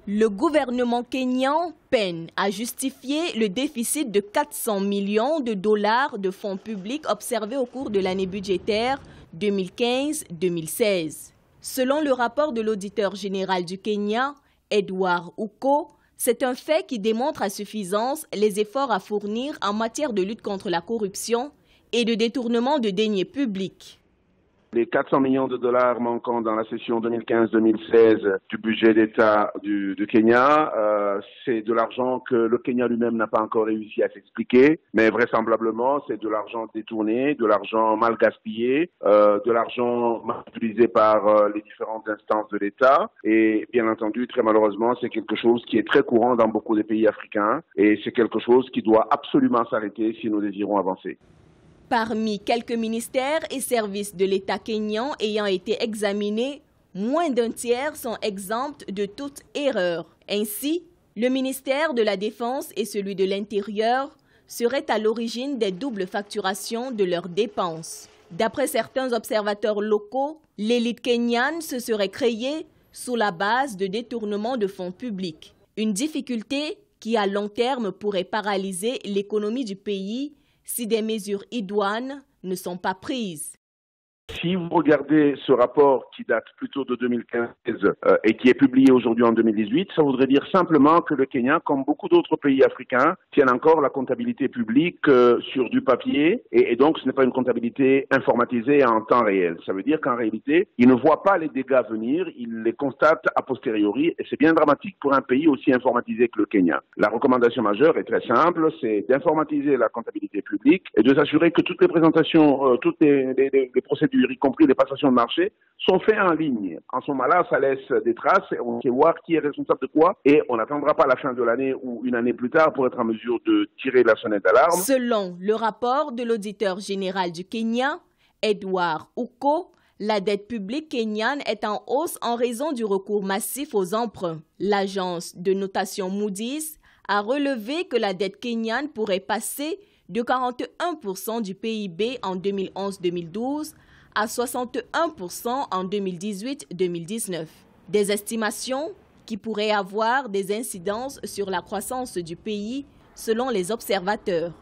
Le gouvernement kényan peine à justifier le déficit de 400 millions de dollars de fonds publics observé au cours de l'année budgétaire 2015-2016. Selon le rapport de l'auditeur général du Kenya, Edward Ouko, c'est un fait qui démontre à suffisance les efforts à fournir en matière de lutte contre la corruption et de détournement de deniers publics. Les 400 millions de dollars manquants dans la session 2015-2016 du budget d'État du Kenya, c'est de l'argent que le Kenya lui-même n'a pas encore réussi à s'expliquer, mais vraisemblablement c'est de l'argent détourné, de l'argent mal gaspillé, de l'argent mal utilisé par les différentes instances de l'État. Et bien entendu, très malheureusement, c'est quelque chose qui est très courant dans beaucoup de pays africains et c'est quelque chose qui doit absolument s'arrêter si nous désirons avancer. Parmi quelques ministères et services de l'État kényan ayant été examinés, moins d'un tiers sont exempts de toute erreur. Ainsi, le ministère de la Défense et celui de l'Intérieur seraient à l'origine des doubles facturations de leurs dépenses. D'après certains observateurs locaux, l'élite kenyane se serait créée sous la base de détournement de fonds publics. Une difficulté qui, à long terme, pourrait paralyser l'économie du pays si des mesures idoines ne sont pas prises. Si vous regardez ce rapport qui date plutôt de 2015 et qui est publié aujourd'hui en 2018, ça voudrait dire simplement que le Kenya, comme beaucoup d'autres pays africains, tiennent encore la comptabilité publique sur du papier et donc ce n'est pas une comptabilité informatisée en temps réel. Ça veut dire qu'en réalité, ils ne voient pas les dégâts venir, ils les constatent a posteriori et c'est bien dramatique pour un pays aussi informatisé que le Kenya. La recommandation majeure est très simple, c'est d'informatiser la comptabilité publique et de s'assurer que toutes les présentations, toutes les procédures, y compris les passations de marché, sont faits en ligne. En ce moment-là, ça laisse des traces, on sait voir qui est responsable de quoi et on n'attendra pas la fin de l'année ou une année plus tard pour être en mesure de tirer la sonnette d'alarme. Selon le rapport de l'auditeur général du Kenya, Edward Ouko, la dette publique kenyane est en hausse en raison du recours massif aux emprunts. L'agence de notation Moody's a relevé que la dette kenyane pourrait passer de 41% du PIB en 2011-2012 à 61% en 2018-2019. Des estimations qui pourraient avoir des incidences sur la croissance du pays selon les observateurs.